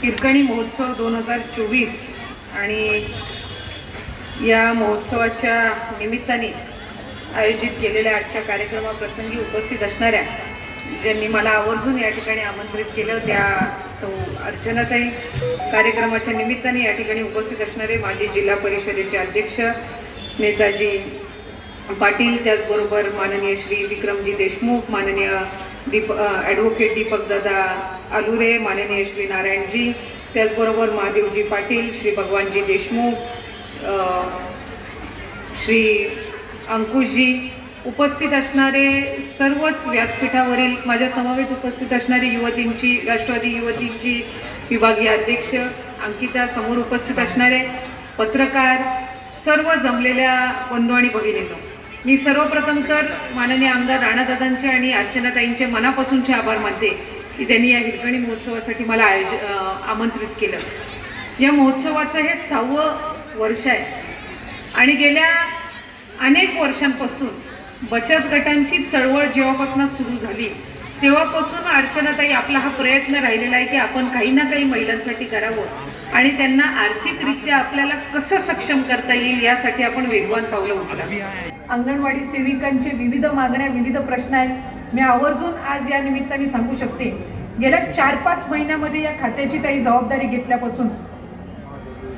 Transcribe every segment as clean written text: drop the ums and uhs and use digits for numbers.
हिरकणी महोत्सव 2024 आणि या महोत्सवाच्या निमित्ताने आयोजित केलेल्या आजच्या कार्यक्रमाप्रसंगी उपस्थित असणाऱ्या ज्यांनी मला आवर्जून या ठिकाणी आमंत्रित केलं त्या सौ अर्चनाताई, कार्यक्रमाच्या निमित्ताने या ठिकाणी उपस्थित असणारे माजी जिल्हा परिषदेचे अध्यक्ष नेताजी पाटील, त्याचबरोबर माननीय श्री विक्रमजी देशमुख, माननीय ॲडव्होकेट दीपकदादा आलुरे, माननीय श्री नारायणजी, त्याचबरोबर महादेवजी पाटील, श्री भगवानजी देशमुख, श्री अंकुशजी, उपस्थित असणारे सर्वच व्यासपीठावरील माझ्या समवेत उपस्थित असणारी युवतींची राष्ट्रवादी युवतींची विभागीय अध्यक्ष अंकिता, समोर उपस्थित असणारे पत्रकार, सर्व जमलेल्या बंधू आणि भगिनींनो, मी सर्वप्रथम तर माननीय आमदार राणादादांचे आणि अर्चनाताईंचे मनापासूनचे आभार मानते की त्यांनी या हिरकणी महोत्सवासाठी मला आमंत्रित केलं। या महोत्सवाचं हे 6वं वर्ष आहे आणि गेल्या अनेक वर्षांपासून बचत गटांची चळवळ जेव्हापासून सुरू झाली तेव्हापासून अर्चनाताई आपला हा प्रयत्न राहिलेला आहे की आपण काही ना काही महिलांसाठी करावं आणि त्यांना आर्थिकरित्या आपल्याला कसं सक्षम करता येईल यासाठी आपण वेगवान पावलं उचलावी। अंगणवाडी सेविकांचे विविध मागण्या, विविध प्रश्न आहेत। मी आवर्जून आज या निमित्ताने सांगू शकते, गेल्या 4-5 महिन्यामध्ये या खात्याची काही जबाबदारी घेतल्यापासून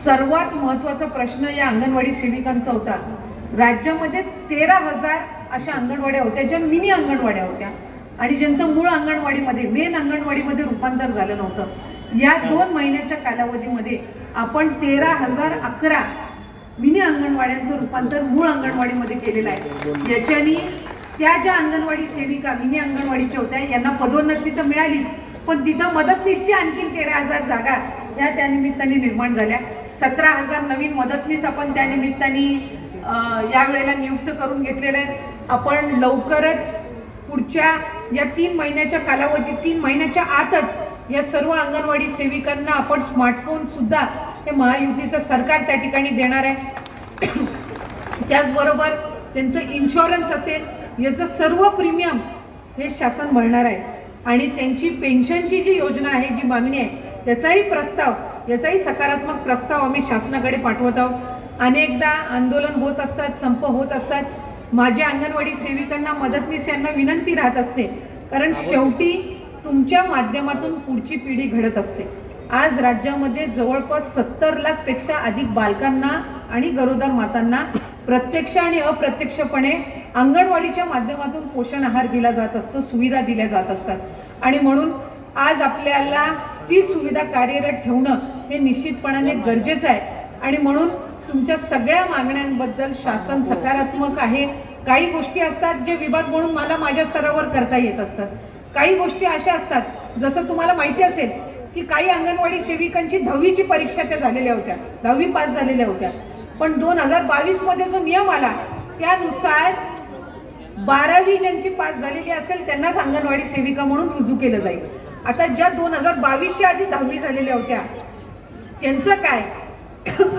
सर्वात महत्त्वाचा प्रश्न या अंगणवाडी सेविकांचा होता। राज्यामध्ये 13,000 अशा अंगणवाड्या होत्या ज्या मिनी अंगणवाड्या होत्या आणि ज्यांचं मूळ अंगणवाडीमध्ये, मेन अंगणवाडीमध्ये रूपांतर झालं नव्हतं। या 2 महिन्याच्या कालावधीमध्ये आपण 13,011 मिनी अंगणवाड्यांचं रूपांतर मूळ अंगणवाडीमध्ये केलेलं आहे। याच्यानी त्या ज्या अंगणवाडी सेविका मिनी अंगणवाडीच्या होत्या यांना पदोन्नती तर मिळालीच, पण तिथं मदतनीसची आणखी 13,000 जागा या त्यानिमित्ताने निर्माण झाल्या। 17,000 नवीन मदतनीस आपण त्यानिमित्ताने यावेळेला नियुक्त करून घेतलेले आहेत। आपण लवकरच पुढच्या या 3 महिन्याच्या कालावधीत, 3 महिन्याच्या आतच या सर्व अंगणवाडी सेविकांना आपण स्मार्टफोन सुद्धा हे महायुतीचं सरकार त्या ठिकाणी देणार आहे। त्याचबरोबर त्यांचं इन्शुरन्स असेल याचं सर्व प्रीमियम हे शासन भरणार आहे आणि त्यांची पेन्शनची जी योजना आहे, जी मागणी आहे, त्याचाही प्रस्ताव, याचाही सकारात्मक प्रस्ताव आम्ही शासनाकडे पाठवत आहोत। अनेकदा आंदोलन होत असतात, संप होत असतात, माझ्या अंगणवाडी सेविकांना, मदतनीस यांना विनंती राहत असते, कारण शेवटी तुमच्या माध्यमातून पुढची पिढी घडत असते। आज राज्यामध्ये जवळपास 70 लाखपेक्षा अधिक बालकांना आणि गरोदर मातांना प्रत्यक्ष आणि अप्रत्यक्षपणे अंगणवाडीच्या माध्यमातून पोषण आहार दिला जात असतो, सुविधा दिल्या जात असतात आणि म्हणून आज आपल्याला ती सुविधा कार्यरत ठेवणं हे निश्चितपणाने गरजेचं आहे आणि म्हणून तुमच्या सगळ्या मागण्यांबद्दल शासन सकारात्मक आहे। काही गोष्टी असतात जे विभाग म्हणून मला माझ्या स्तरावर करता येत असतात, काही गोष्टी अशा असतात जसं तुम्हाला माहिती असेल की काही अंगणवाडी सेविकांची 10वीची परीक्षा त्या झालेल्या होत्या, 10वी पास झालेल्या होत्या, पण 2022 मध्ये जो नियम आला त्यानुसार 12वी ज्यांची पास झालेली असेल त्यांनाच अंगणवाडी सेविका म्हणून रुजू केलं जाईल। आता ज्या 2022च्या आधी 10वी झालेल्या होत्या त्यांचं काय,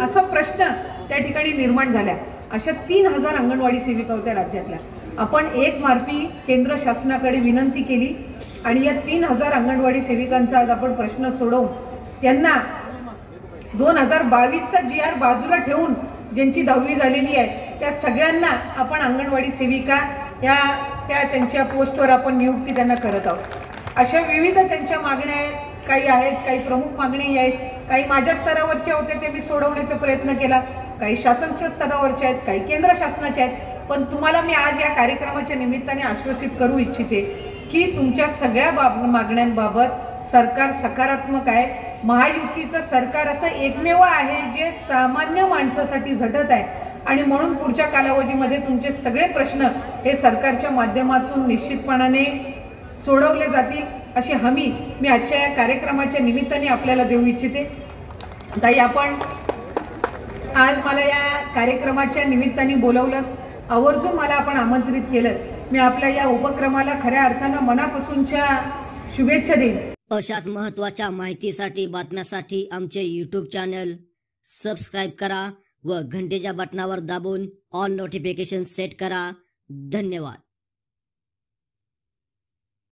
असा प्रश्न त्या ठिकाणी निर्माण झाला। अशा 3,000 अंगणवाडी सेविका होत्या राज्यातल्या। आपण एक मार्फी केंद्र शासनाकडे विनंती केली आणि या 3,000 अंगणवाडी सेविकांचा आज आपण प्रश्न सोडवून त्यांना 2022चा GR बाजूला ठेवून ज्यांची 10वी झालेली आहे त्या सगळ्यांना आपण अंगणवाडी सेविका या त्यांच्या पोस्टवर आपण नियुक्ती त्यांना करत आहोत। अशा विविध त्यांच्या मागण्या आहेत, काही आहेत, काही प्रमुख मागण्या आहेत, काही माझ्या स्तरावरच्या होत्या ते मी सोडवण्याचा प्रयत्न केला, काही शासनाच्या स्तरावरच्या आहेत, काही केंद्र शासनाच्या आहेत, पण तुम्हाला मी आज या कार्यक्रमाच्या निमित्ताने आश्वासित करू इच्छिते की तुमच्या सगळ्या मागण्यांबाबत सरकार सकारात्मक आहे। महायुतीचं सरकार असं एकमेव आहे जे सामान्य माणसासाठी झटत आहे आणि म्हणून पुढच्या कालावधीमध्ये तुमचे सगळे प्रश्न हे सरकारच्या माध्यमातून निश्चितपणाने सोडवले जातील अशी हमी मी आजच्या या कार्यक्रमाच्या निमित्ताने आपल्याला देऊ इच्छिते। ताई, आपण आज मला या कार्यक्रमाच्या निमित्ताने बोलवलं, आवर्जून मला आपण आमंत्रित केलं। मी आपल्या या उपक्रमाला खऱ्या अर्थानं मनापासूनच्या शुभेच्छा देईन। अशाच महत्त्वाच्या माहितीसाठी, बातम्यासाठी आमचे YouTube चॅनल सबस्क्राइब करा व घंटेच्या बटनावर दाबून ऑल नोटिफिकेशन सेट करा। धन्यवाद।